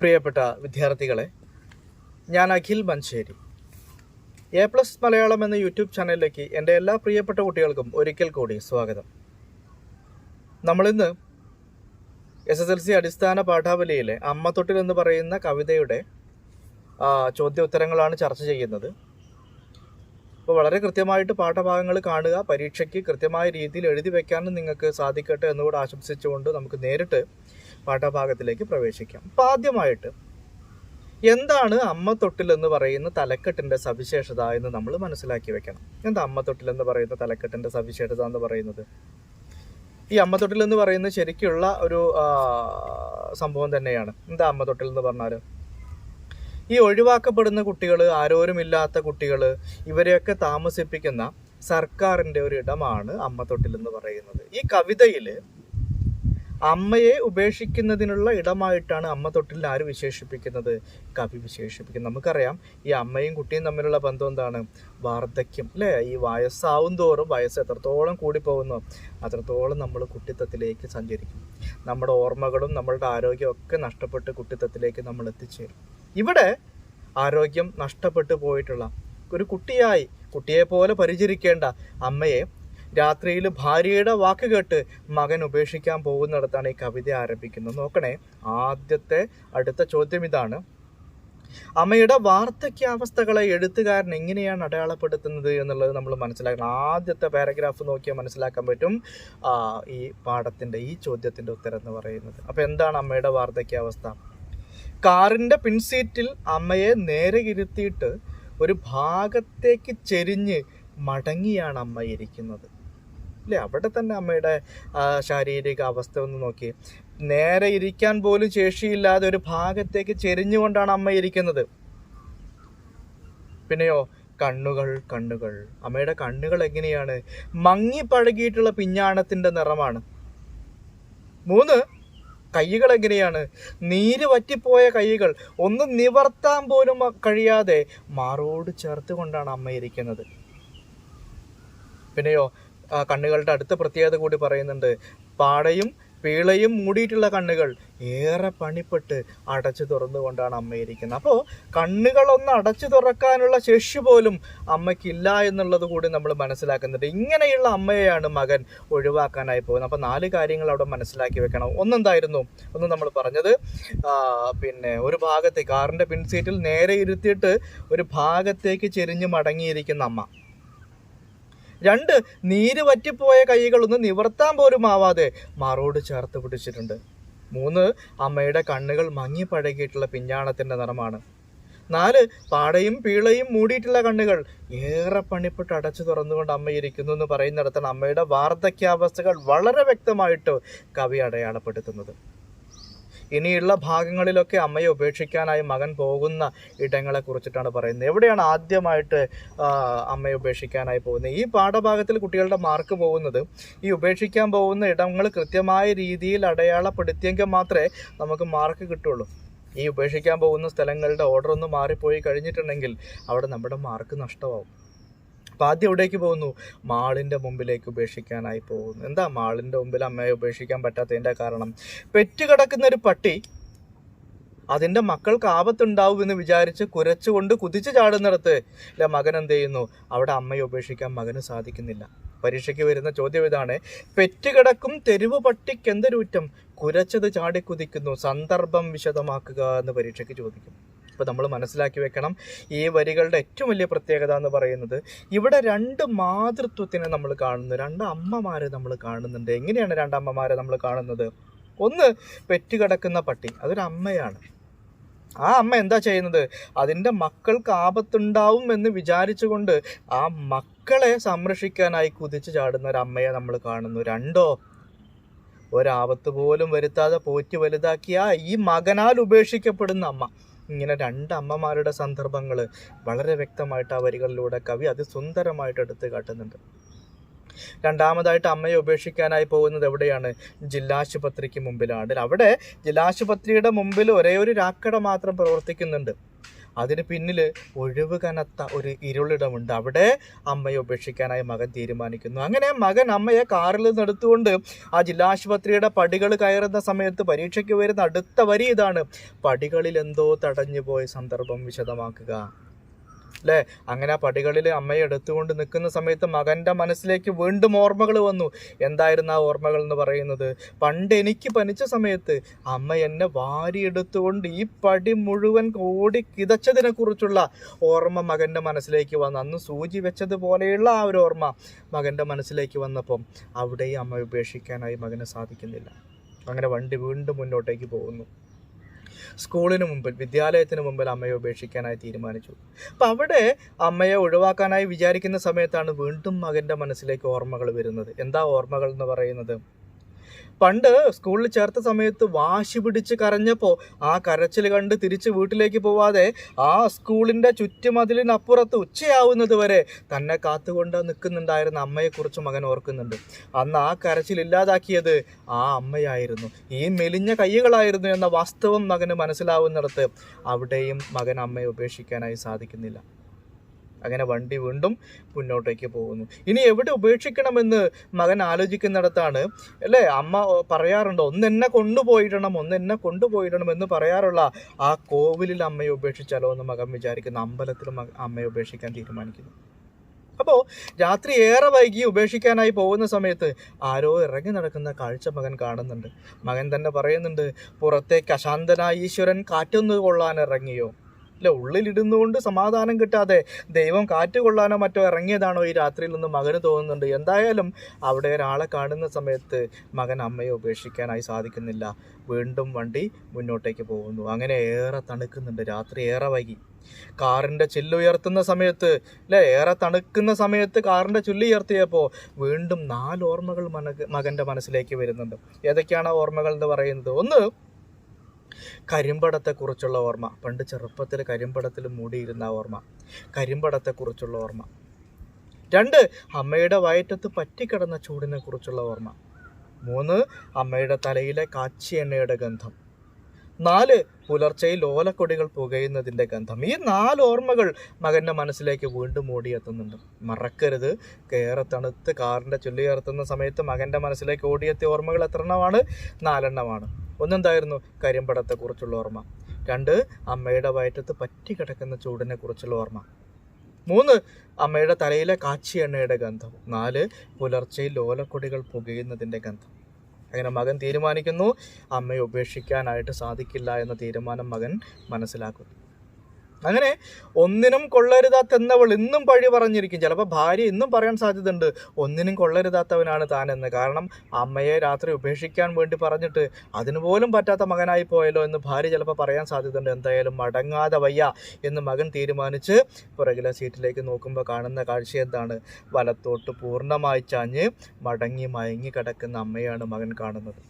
പ്രിയപ്പെട്ട വിദ്യാർത്ഥികളെ, ഞാൻ അഖിൽ മഞ്ചേരി. എ പ്ലസ് മലയാളം എന്ന യൂട്യൂബ് ചാനലിലേക്ക് എൻ്റെ എല്ലാ പ്രിയപ്പെട്ട കുട്ടികൾക്കും ഒരിക്കൽ കൂടി സ്വാഗതം. നമ്മളിന്ന് SSLC അടിസ്ഥാന പാഠാവലിയിലെ അമ്മത്തൊട്ടിൽ എന്ന് പറയുന്ന കവിതയുടെ ചോദ്യോത്തരങ്ങളാണ് ചർച്ച ചെയ്യുന്നത്. അപ്പോൾ വളരെ കൃത്യമായിട്ട് പാഠഭാഗങ്ങൾ കാണുക, പരീക്ഷയ്ക്ക് കൃത്യമായ രീതിയിൽ എഴുതി വയ്ക്കാനും നിങ്ങൾക്ക് സാധിക്കട്ടെ എന്നുകൂടെ ആശംസിച്ചുകൊണ്ട് നമുക്ക് നേരിട്ട് പാഠഭാഗത്തിലേക്ക് പ്രവേശിക്കാം. അപ്പോൾ ആദ്യമായിട്ട് എന്താണ് അമ്മത്തൊട്ടിൽ എന്ന് പറയുന്ന തലക്കെട്ടിൻ്റെ സവിശേഷത എന്ന് നമ്മൾ മനസ്സിലാക്കി വെക്കണം. എന്താ അമ്മത്തൊട്ടിൽ എന്ന് പറയുന്ന തലക്കെട്ടിൻ്റെ സവിശേഷത എന്ന് പറയുന്നത്? ഈ അമ്മത്തൊട്ടിൽ എന്ന് പറയുന്നത് ശരിക്കുള്ള ഒരു സംഭവം തന്നെയാണ്. എന്താ അമ്മത്തൊട്ടിൽ എന്ന് പറഞ്ഞാൽ, ഈ ഒഴിവാക്കപ്പെടുന്ന കുട്ടികൾ, ആരോരുമില്ലാത്ത കുട്ടികൾ, ഇവരെയൊക്കെ താമസിപ്പിക്കുന്ന സർക്കാരിൻ്റെ ഒരു ഇടമാണ് അമ്മത്തൊട്ടിൽ എന്ന് പറയുന്നത്. ഈ കവിതയിൽ അമ്മയെ ഉപേക്ഷിക്കുന്നതിനുള്ള ഇടമായിട്ടാണ് അമ്മത്തൊട്ടിൽ ആര് വിശേഷിപ്പിക്കുന്നത്? കവി വിശേഷിപ്പിക്കുന്നത്. നമുക്കറിയാം, ഈ അമ്മയും കുട്ടിയും തമ്മിലുള്ള ബന്ധം എന്താണ്? വാർദ്ധക്യം, അല്ലേ? ഈ വയസ്സാവും തോറും വയസ്സ് എത്രത്തോളം കൂടിപ്പോകുന്നു അത്രത്തോളം നമ്മൾ കുട്ടിത്തത്തിലേക്ക് സഞ്ചരിക്കും. നമ്മുടെ ഓർമ്മകളും നമ്മളുടെ ആരോഗ്യവും ഒക്കെ നഷ്ടപ്പെട്ട് കുട്ടിത്തത്തിലേക്ക് നമ്മൾ എത്തിച്ചേരും. ഇവിടെ ആരോഗ്യം നഷ്ടപ്പെട്ടു പോയിട്ടുള്ള ഒരു കുട്ടിയെ പോലെ പരിചരിക്കേണ്ട അമ്മയെ രാത്രിയിൽ ഭാര്യയുടെ വാക്ക് കേട്ട് മകൻ ഉപേക്ഷിക്കാൻ പോകുന്നിടത്താണ് ഈ കവിത ആരംഭിക്കുന്നത്. നോക്കണേ, അടുത്ത ചോദ്യം ഇതാണ്: അമ്മയുടെ വാർദ്ധക്യാവസ്ഥകളെ എഴുത്തുകാരൻ എങ്ങനെയാണ് അടയാളപ്പെടുത്തുന്നത് എന്നുള്ളത് നമ്മൾ മനസ്സിലാക്കണം. ആദ്യത്തെ പാരഗ്രാഫ് നോക്കിയാൽ മനസ്സിലാക്കാൻ പറ്റും ഈ പാഠത്തിൻ്റെ ഈ ചോദ്യത്തിൻ്റെ ഉത്തരം എന്ന് പറയുന്നത്. അപ്പോൾ എന്താണ് അമ്മയുടെ വാർദ്ധക്യാവസ്ഥ? കാറിൻ്റെ പിൻസീറ്റിൽ അമ്മയെ നേരെ ഇരുത്തിയിട്ട് ഒരു ഭാഗത്തേക്ക് ചെരിഞ്ഞ് മടങ്ങിയാണ് അമ്മ ഇരിക്കുന്നത്, അല്ലേ? അവിടെ തന്നെ അമ്മയുടെ ശാരീരിക അവസ്ഥ ഒന്ന് നോക്കി. നേരെ ഇരിക്കാൻ പോലും ശേഷിയില്ലാതെ ഒരു ഭാഗത്തേക്ക് ചെരിഞ്ഞുകൊണ്ടാണ് അമ്മ ഇരിക്കുന്നത്. പിന്നെയോ കണ്ണുകൾ അമ്മയുടെ കണ്ണുകൾ എങ്ങനെയാണ്? മങ്ങി പഴകിയിട്ടുള്ള പിഞ്ഞാണത്തിന്റെ നിറമാണ്. 3, കൈകൾ എങ്ങനെയാണ്? നീര് വറ്റിപ്പോയ കൈകൾ, ഒന്ന് നിവർത്താൻ പോലും കഴിയാതെ മാറോട് ചേർത്ത് കൊണ്ടാണ് അമ്മ ഇരിക്കുന്നത്. പിന്നെയോ കണ്ണുകളുടെ അടുത്ത പ്രത്യേകത കൂടി പറയുന്നുണ്ട്. പാടയും പീളയും മൂടിയിട്ടുള്ള കണ്ണുകൾ ഏറെ പണിപ്പെട്ട് അടച്ചു തുറന്നുകൊണ്ടാണ് അമ്മ ഇരിക്കുന്നത്. അപ്പോൾ കണ്ണുകളൊന്ന് അടച്ചു തുറക്കാനുള്ള ശേഷി പോലും അമ്മയ്ക്കില്ല എന്നുള്ളത് കൂടി നമ്മൾ മനസ്സിലാക്കുന്നുണ്ട്. ഇങ്ങനെയുള്ള അമ്മയെയാണ് മകൻ ഒഴിവാക്കാനായി പോകുന്നത്. അപ്പോൾ 4 കാര്യങ്ങൾ അവിടെ മനസ്സിലാക്കി വെക്കണം. ഒന്നെന്തായിരുന്നു? ഒന്ന് നമ്മൾ പറഞ്ഞത്, ഒരു ഭാഗത്തേക്ക്, കാറിൻ്റെ പിൻസീറ്റിൽ നേരെ ഇരുത്തിയിട്ട് ഒരു ഭാഗത്തേക്ക് ചെരിഞ്ഞ് മടങ്ങിയിരിക്കുന്ന അമ്മ. 2, നീര് വറ്റിപ്പോയ കൈകളൊന്ന് നിവർത്താൻ പോലും ആവാതെ മാറോട് ചേർത്ത് പിടിച്ചിട്ടുണ്ട്. 3, അമ്മയുടെ കണ്ണുകൾ മങ്ങി പഴകിയിട്ടുള്ള പിഞ്ഞാണത്തിന്റെ നിറമാണ്. 4, പാടയും പീളയും മൂടിയിട്ടുള്ള കണ്ണുകൾ ഏറെ പണിപ്പെട്ട് അടച്ചു തുറന്നുകൊണ്ട് അമ്മ ഇരിക്കുന്നു എന്ന് പറയുന്നിടത്താണ് അമ്മയുടെ വാർദ്ധക്യാവസ്ഥകൾ വളരെ വ്യക്തമായിട്ട് കവി അടയാളപ്പെടുത്തുന്നത്. ഇനിയുള്ള ഭാഗങ്ങളിലൊക്കെ അമ്മയെ ഉപേക്ഷിക്കാനായി മകൻ പോകുന്ന ഇടങ്ങളെ കുറിച്ചിട്ടാണ് പറയുന്നത്. എവിടെയാണ് ആദ്യമായിട്ട് അമ്മയെ ഉപേക്ഷിക്കാനായി പോകുന്നത്? ഈ പാഠഭാഗത്തിൽ കുട്ടികളുടെ മാർക്ക് പോകുന്നത് ഈ ഉപേക്ഷിക്കാൻ പോകുന്ന ഇടങ്ങൾ കൃത്യമായ രീതിയിൽ അടയാളപ്പെടുത്തിയെങ്കിൽ മാത്രമേ നമുക്ക് മാർക്ക് കിട്ടുള്ളൂ. ഈ ഉപേക്ഷിക്കാൻ പോകുന്ന സ്ഥലങ്ങളുടെ ഓർഡർ ഒന്ന് മാറിപ്പോയി കഴിഞ്ഞിട്ടുണ്ടെങ്കിൽ അവിടെ നമ്മുടെ മാർക്ക് നഷ്ടമാവും. അപ്പം ആദ്യം എവിടേക്ക് പോകുന്നു? മാളിൻ്റെ മുമ്പിലേക്ക് ഉപേക്ഷിക്കാനായി പോകുന്നു. എന്താ മാളിൻ്റെ മുമ്പിൽ അമ്മയെ ഉപേക്ഷിക്കാൻ പറ്റാത്തതിൻ്റെ കാരണം? പെറ്റുകിടക്കുന്ന ഒരു പട്ടി അതിൻ്റെ മക്കൾക്ക് ആപത്തുണ്ടാവും എന്ന് വിചാരിച്ച് കുരച്ചുകൊണ്ട് കുതിച്ചു ചാടുന്നിടത്ത് മകൻ എന്ത് ചെയ്യുന്നു? അവിടെ അമ്മയെ ഉപേക്ഷിക്കാൻ മകന് സാധിക്കുന്നില്ല. പരീക്ഷയ്ക്ക് വരുന്ന ചോദ്യം ഇതാണ്: പെറ്റുകിടക്കും തെരുവ് പട്ടിക്ക് എന്തൊരുറ്റം, കുരച്ചത് ചാടിക്കുതിക്കുന്നു, സന്ദർഭം വിശദമാക്കുക എന്ന് പരീക്ഷയ്ക്ക് ചോദിക്കും. അപ്പോൾ നമ്മൾ മനസ്സിലാക്കി വെക്കണം, ഈ വരികളുടെ ഏറ്റവും വലിയ പ്രത്യേകത എന്ന് പറയുന്നത് ഇവിടെ 2 മാതൃത്വത്തിനെ നമ്മൾ കാണുന്നു, 2 അമ്മമാരെ നമ്മൾ കാണുന്നുണ്ട്. എങ്ങനെയാണ് 2 അമ്മമാരെ നമ്മൾ കാണുന്നത്? ഒന്ന്, പെറ്റുകിടക്കുന്ന പട്ടി, അതൊരു അമ്മയാണ്. ആ അമ്മ എന്താ ചെയ്യുന്നത്? അതിൻ്റെ മക്കൾക്ക് ആപത്തുണ്ടാവും എന്ന് വിചാരിച്ചുകൊണ്ട് ആ മക്കളെ സംരക്ഷിക്കാനായി കുതിച്ചു ചാടുന്ന ഒരു അമ്മയെ നമ്മൾ കാണുന്നു. 2, ഒരാപത്ത് പോലും വരുത്താതെ പോറ്റി വലുതാക്കിയ ഈ മകനാൽ ഉപേക്ഷിക്കപ്പെടുന്ന അമ്മ. ഇങ്ങനെ 2 അമ്മമാരുടെ സന്ദർഭങ്ങൾ വളരെ വ്യക്തമായിട്ട് ആ വരികളിലൂടെ കവി അതിസുന്ദരമായിട്ട് എടുത്ത് കാട്ടുന്നുണ്ട്. രണ്ടാമതായിട്ട് അമ്മയെ ഉപേക്ഷിക്കാനായി പോകുന്നത് എവിടെയാണ്? ജില്ലാശുപത്രിക്ക് മുമ്പിലാണ്. അവിടെ ജില്ലാശുപത്രിയുടെ മുമ്പിൽ ഒരേ ഒരു രാക്കട മാത്രം പ്രവർത്തിക്കുന്നുണ്ട്. അതിന് പിന്നിൽ ഒഴിവ് കനത്ത ഒരു ഇരുളിടമുണ്ട്. അവിടെ അമ്മയെ ഉപേക്ഷിക്കാനായി മകൻ തീരുമാനിക്കുന്നു. അങ്ങനെ മകൻ അമ്മയെ കാറിൽ നിന്ന് എടുത്തുകൊണ്ട് ആ ജില്ലാശുപത്രിയുടെ പടികൾ കയറുന്ന സമയത്ത് പരീക്ഷയ്ക്ക് വരുന്ന അടുത്ത വരി ഇതാണ്: പടികളിൽ എന്തോ തടഞ്ഞു പോയ സന്ദർഭം വിശദമാക്കുക. അല്ലേ? അങ്ങനെ ആ പടികളിൽ അമ്മയെ എടുത്തുകൊണ്ട് നിൽക്കുന്ന സമയത്ത് മകൻ്റെ മനസ്സിലേക്ക് വീണ്ടും ഓർമ്മകൾ വന്നു. എന്തായിരുന്നു ആ ഓർമ്മകൾ എന്ന് പറയുന്നത്? പണ്ട് എനിക്ക് പനിച്ച സമയത്ത് അമ്മ എന്നെ വാരിയെടുത്തുകൊണ്ട് ഈ പടി മുഴുവൻ ഓടി കിതച്ചതിനെ കുറിച്ചുള്ള ഓർമ്മ മകൻ്റെ മനസ്സിലേക്ക് വന്നു. അന്ന് സൂചി വെച്ചതുപോലെയുള്ള ആ ഒരു ഓർമ്മ മകൻ്റെ മനസ്സിലേക്ക് വന്നപ്പം അവിടെയും അമ്മ ഉപേക്ഷിക്കാനായി മകന് സാധിക്കുന്നില്ല. അങ്ങനെ വണ്ടി വീണ്ടും മുന്നോട്ടേക്ക് പോകുന്നു. സ്കൂളിന് മുമ്പിൽ, വിദ്യാലയത്തിന് മുമ്പിൽ അമ്മയെ ഉപേക്ഷിക്കാനായി തീരുമാനിച്ചു. അപ്പം അവിടെ അമ്മയെ ഒഴിവാക്കാനായി വിചാരിക്കുന്ന സമയത്താണ് വീണ്ടും മകൻ്റെ മനസ്സിലേക്ക് ഓർമ്മകൾ വരുന്നത്. എന്താ ഓർമ്മകൾ എന്ന് പറയുന്നത്? പണ്ട് സ്കൂളിൽ ചേർത്ത സമയത്ത് വാശി പിടിച്ച് കരഞ്ഞപ്പോൾ ആ കരച്ചിൽ കണ്ട് തിരിച്ച് വീട്ടിലേക്ക് പോവാതെ ആ സ്കൂളിൻ്റെ ചുറ്റുമതിലിനപ്പുറത്ത് ഉച്ചയാവുന്നത് വരെ തന്നെ കാത്തുകൊണ്ട് നിൽക്കുന്നുണ്ടായിരുന്ന അമ്മയെക്കുറിച്ച് മകൻ ഓർക്കുന്നുണ്ട്. അന്ന് ആ കരച്ചിൽ ഇല്ലാതാക്കിയത് ആ അമ്മയായിരുന്നു, ഈ മെലിഞ്ഞ കൈകളായിരുന്നു എന്ന വാസ്തവം മകന് മനസ്സിലാവുന്നിടത്ത് അവിടെയും മകൻ അമ്മയെ ഉപേക്ഷിക്കാനായി സാധിക്കുന്നില്ല. അങ്ങനെ വണ്ടി വീണ്ടും മുന്നോട്ടേക്ക് പോകുന്നു. ഇനി എവിടെ ഉപേക്ഷിക്കണമെന്ന് മകൻ ആലോചിക്കുന്നിടത്താണ് അല്ലേ അമ്മ പറയാറുണ്ട്, ഒന്നെന്നെ കൊണ്ടുപോയിടണം എന്ന് പറയാറുള്ള ആ കോവിലിൽ അമ്മയെ ഉപേക്ഷിച്ചാലോ എന്ന് മകൻ വിചാരിക്കുന്നു. അമ്പലത്തിലും അമ്മയെ ഉപേക്ഷിക്കാൻ തീരുമാനിക്കുന്നു. അപ്പോൾ രാത്രി ഏറെ വൈകി ഉപേക്ഷിക്കാനായി പോകുന്ന സമയത്ത് ആരോ ഇറങ്ങി നടക്കുന്ന കാഴ്ച മകൻ കാണുന്നുണ്ട്. മകൻ തന്നെ പറയുന്നുണ്ട്, പുറത്തേക്ക് അശാന്തനായ ഈശ്വരൻ കാറ്റൊന്നു കൊള്ളാൻ ഇറങ്ങിയോ? അല്ല, ഉള്ളിലിടുന്നുകൊണ്ട് സമാധാനം കിട്ടാതെ ദൈവം കാറ്റ് കൊള്ളാനോ മറ്റോ ഇറങ്ങിയതാണോ ഈ രാത്രിയിൽ നിന്ന് മകന് തോന്നുന്നുണ്ട്. എന്തായാലും അവിടെ ഒരാളെ കാണുന്ന സമയത്ത് മകൻ അമ്മയെ ഉപേക്ഷിക്കാനായി സാധിക്കുന്നില്ല. വീണ്ടും വണ്ടി മുന്നോട്ടേക്ക് പോകുന്നു. അങ്ങനെ ഏറെ തണുക്കുന്നുണ്ട്. രാത്രി ഏറെ വൈകി. കാറിൻ്റെ ചില്ലുയർത്തുന്ന സമയത്ത് ഏറെ തണുക്കുന്ന സമയത്ത് കാറിൻ്റെ ചില്ലുയർത്തിയപ്പോൾ വീണ്ടും 4 ഓർമ്മകൾ മകൻ്റെ മനസ്സിലേക്ക് വരുന്നുണ്ട്. ഏതൊക്കെയാണ് ഓർമ്മകൾ എന്ന് പറയുന്നത്? ഒന്ന്, കരിമ്പടത്തെക്കുറിച്ചുള്ള ഓർമ്മ. പണ്ട് ചെറുപ്പത്തിൽ കരിമ്പടത്തിൽ മൂടിയിരുന്ന ഓർമ്മ, കരിമ്പടത്തെക്കുറിച്ചുള്ള ഓർമ്മ. 2, അമ്മയുടെ വയറ്റത്ത് പറ്റിക്കിടന്ന ചൂടിനെ കുറിച്ചുള്ള ഓർമ്മ. 3, അമ്മയുടെ തലയിലെ കാച്ചിയ എണ്ണയുടെ ഗന്ധം. 4, പുലർച്ചയിൽ ഓലക്കൊടികൾ പുകയുന്നതിൻ്റെ ഗന്ധം. ഈ 4 ഓർമ്മകൾ മകൻ്റെ മനസ്സിലേക്ക് വീണ്ടും ഓടിയെത്തുന്നുണ്ട്. മറക്കരുത്, ഏറെ തണുത്ത് കാറിൻ്റെ ചുള്ളിയർത്തുന്ന സമയത്ത് മകൻ്റെ മനസ്സിലേക്ക് ഓടിയെത്തിയ ഓർമ്മകൾ എത്രണ്ണമാണ്? 4 എണ്ണമാണ്. ഒന്നെന്തായിരുന്നു? കരിമ്പടത്തെക്കുറിച്ചുള്ള ഓർമ്മ. 2, അമ്മയുടെ വയറ്റത്ത് പറ്റിക്കിടക്കുന്ന ചൂടിനെ കുറിച്ചുള്ള ഓർമ്മ. 3, അമ്മയുടെ തലയിലെ കാച്ചിയ എണ്ണയുടെ ഗന്ധം. 4, പുലർച്ചയിൽ ഓലക്കൊടികൾ പുകയുന്നതിൻ്റെ ഗന്ധം. അങ്ങനെ മകൻ തീരുമാനിക്കുന്നു, അമ്മയെ ഉപേക്ഷിക്കാനായിട്ട് സാധിക്കില്ല എന്ന തീരുമാനം മകൻ മനസ്സിലാക്കുന്നു. അങ്ങനെ ഒന്നിനും കൊള്ളരുതാത്തെന്നവൾ ഇന്നും പഴി പറഞ്ഞിരിക്കും. ചിലപ്പോൾ ഭാര്യ ഇന്നും പറയാൻ സാധ്യതയുണ്ട്, ഒന്നിനും കൊള്ളരുതാത്തവനാണ് താനെന്ന്. കാരണം അമ്മയെ രാത്രി ഉപേക്ഷിക്കാൻ വേണ്ടി പറഞ്ഞിട്ട് അതിനുപോലും പറ്റാത്ത മകനായി പോയല്ലോ എന്ന് ഭാര്യ ചിലപ്പോൾ പറയാൻ സാധ്യതയുണ്ട്. എന്തായാലും മടങ്ങാതെ വയ്യ എന്ന് മകൻ തീരുമാനിച്ച് പുറകിലെ സീറ്റിലേക്ക് നോക്കുമ്പോൾ കാണുന്ന കാഴ്ച എന്താണ്? വലത്തോട്ട് പൂർണ്ണമായി ചാഞ്ഞ് മയങ്ങി കിടക്കുന്ന അമ്മയാണ് മകൻ കാണുന്നത്.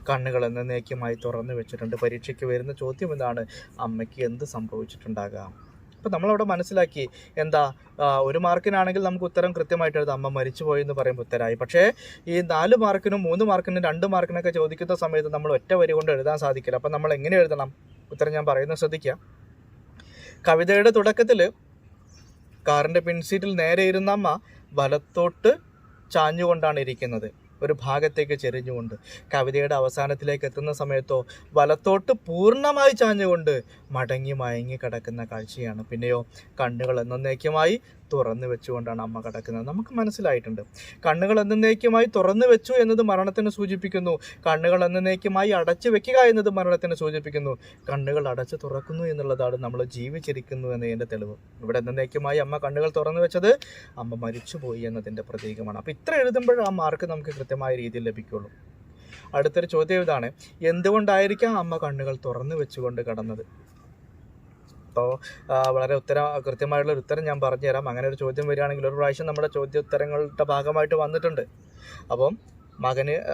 കണ്ണുകൾ എന്നേക്കുമായി തുറന്നു വെച്ചിട്ടുണ്ട്. പരീക്ഷയ്ക്ക് വരുന്ന ചോദ്യം എന്താണ്? അമ്മയ്ക്ക് എന്ത് സംഭവിച്ചിട്ടുണ്ടാകാം? അപ്പം നമ്മളവിടെ മനസ്സിലാക്കി എന്താ, 1 മാർക്കിനാണെങ്കിൽ നമുക്ക് ഉത്തരം കൃത്യമായിട്ട് എഴുതാം, അമ്മ മരിച്ചുപോയി എന്ന് പറയുമ്പോൾ ഉത്തരമായി. പക്ഷേ ഈ 4 മാർക്കിനും 3 മാർക്കിനും 2 മാർക്കിനൊക്കെ ചോദിക്കുന്ന സമയത്ത് നമ്മൾ ഒറ്റ വരി കൊണ്ട് എഴുതാൻ സാധിക്കില്ല. അപ്പം നമ്മൾ എങ്ങനെ എഴുതണം? ഉത്തരം ഞാൻ പറയുന്നത് ശ്രദ്ധിക്കുക. കവിതയുടെ തുടക്കത്തിൽ കാറിൻ്റെ പിൻസീറ്റിൽ നേരെ ഇരുന്ന അമ്മ വലത്തോട്ട് ചാഞ്ഞുകൊണ്ടാണ് ഇരിക്കുന്നത്, ഒരു ഭാഗത്തേക്ക് ചെരിഞ്ഞുകൊണ്ട്. കവിതയുടെ അവസാനത്തിലേക്ക് എത്തുന്ന സമയത്തോ വലത്തോട്ട് പൂർണ്ണമായി ചാഞ്ഞുകൊണ്ട് മയങ്ങി കിടക്കുന്ന കാഴ്ചയാണ്. പിന്നെയോ കണ്ണുകൾ എന്നേക്കുമായി തുറന്നു വെച്ചുകൊണ്ടാണ് അമ്മ കിടക്കുന്നത്. നമുക്ക് മനസ്സിലായിട്ടുണ്ട്, കണ്ണുകൾ എന്നേക്കുമായി തുറന്നു വെച്ചു എന്നത് മരണത്തിന് സൂചിപ്പിക്കുന്നു, കണ്ണുകൾ എന്നേക്കുമായി അടച്ചു വെക്കുക എന്നത് മരണത്തിന് സൂചിപ്പിക്കുന്നു. കണ്ണുകൾ അടച്ചു തുറക്കുന്നു എന്നുള്ളതാണ് നമ്മൾ ജീവിച്ചിരിക്കുന്നു എന്നതിൻ്റെ തെളിവ്. ഇവിടെ എന്നേക്കുമായി അമ്മ കണ്ണുകൾ തുറന്നു വെച്ചത് അമ്മ മരിച്ചുപോയി എന്നതിൻ്റെ പ്രതീകമാണ്. അപ്പോൾ ഇത്ര എഴുതുമ്പോൾ ആ മാർക്ക് നമുക്ക് കൃത്യമായ രീതിയിൽ ലഭിക്കുള്ളൂ. അടുത്തൊരു ചോദ്യം ഇതാണ്, എന്തുകൊണ്ടായിരിക്കാം അമ്മ കണ്ണുകൾ തുറന്നു വെച്ചുകൊണ്ട് കിടന്നത്? അപ്പോൾ വളരെ കൃത്യമായിട്ടുള്ളൊരു ഉത്തരം ഞാൻ പറഞ്ഞുതരാം. അങ്ങനെ ഒരു ചോദ്യം വരികയാണെങ്കിൽ ഒരു പ്രാവശ്യം നമ്മുടെ ചോദ്യോത്തരങ്ങളുടെ ഭാഗമായിട്ട് വന്നിട്ടുണ്ട്. അപ്പം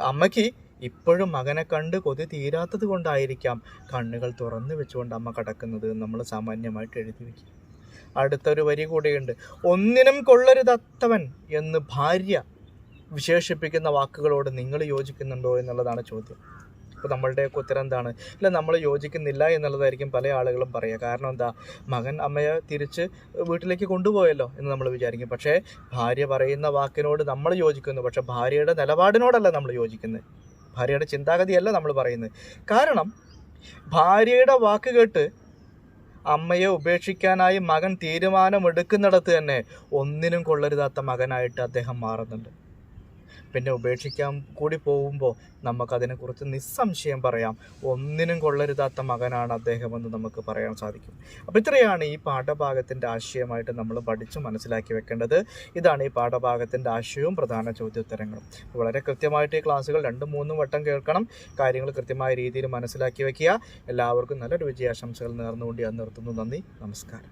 അമ്മയ്ക്ക് ഇപ്പോഴും മകനെ കണ്ട് കൊതി തീരാത്തത് കൊണ്ടായിരിക്കാം കണ്ണുകൾ തുറന്നു വെച്ചുകൊണ്ട് അമ്മ കിടക്കുന്നത് നമ്മൾ സാമാന്യമായിട്ട് എഴുതി വയ്ക്കും. അടുത്തൊരു വരി കൂടെയുണ്ട്, ഒന്നിനും കൊള്ളരുതാത്തവൻ എന്ന് ഭാര്യ വിശേഷിപ്പിക്കുന്ന വാക്കുകളോട് നിങ്ങൾ യോജിക്കുന്നുണ്ടോ എന്നുള്ളതാണ് ചോദ്യം. അപ്പോൾ നമ്മളുടെയൊക്കെ ഉത്തരം എന്താണ്? ഇല്ല, നമ്മൾ യോജിക്കുന്നില്ല എന്നുള്ളതായിരിക്കും പല ആളുകളും പറയുക. കാരണം എന്താ, മകൻ അമ്മയെ തിരിച്ച് വീട്ടിലേക്ക് കൊണ്ടുപോയല്ലോ എന്ന് നമ്മൾ വിചാരിക്കും. പക്ഷേ ഭാര്യ പറയുന്ന വാക്കിനോട് നമ്മൾ യോജിക്കുന്നു, പക്ഷേ ഭാര്യയുടെ നിലപാടിനോടല്ല നമ്മൾ യോജിക്കുന്നത്, ഭാര്യയുടെ ചിന്താഗതിയല്ല നമ്മൾ പറയുന്നത്. കാരണം ഭാര്യയുടെ വാക്ക് കേട്ട് അമ്മയെ ഉപേക്ഷിക്കാനായി മകൻ തീരുമാനമെടുക്കുന്നിടത്ത് തന്നെ ഒന്നിനും കൊള്ളരുതാത്ത മകനായിട്ട് അദ്ദേഹം മാറുന്നുണ്ട്. പിന്നെ ഉപേക്ഷിക്കാൻ കൂടി പോകുമ്പോൾ നമുക്കതിനെക്കുറിച്ച് നിസ്സംശയം പറയാം, ഒന്നിനും കൊള്ളരുതാത്ത മകനാണ് അദ്ദേഹമെന്ന് നമുക്ക് പറയാൻ സാധിക്കും. അപ്പോൾ ഇത്രയാണ് ഈ പാഠഭാഗത്തിൻ്റെ ആശയമായിട്ട് നമ്മൾ പഠിച്ച് മനസ്സിലാക്കി വെക്കേണ്ടത്. ഇതാണ് ഈ പാഠഭാഗത്തിൻ്റെ ആശയവും പ്രധാന ചോദ്യോത്തരങ്ങളും. വളരെ കൃത്യമായിട്ട് ഈ ക്ലാസ്സുകൾ 2-3 വട്ടം കേൾക്കണം, കാര്യങ്ങൾ കൃത്യമായ രീതിയിൽ മനസ്സിലാക്കി വെക്കുക. എല്ലാവർക്കും നല്ലൊരു വിജയാശംസകൾ നേർന്നുകൊണ്ട് ഞാൻ നിർത്തുന്നു. നന്ദി, നമസ്കാരം.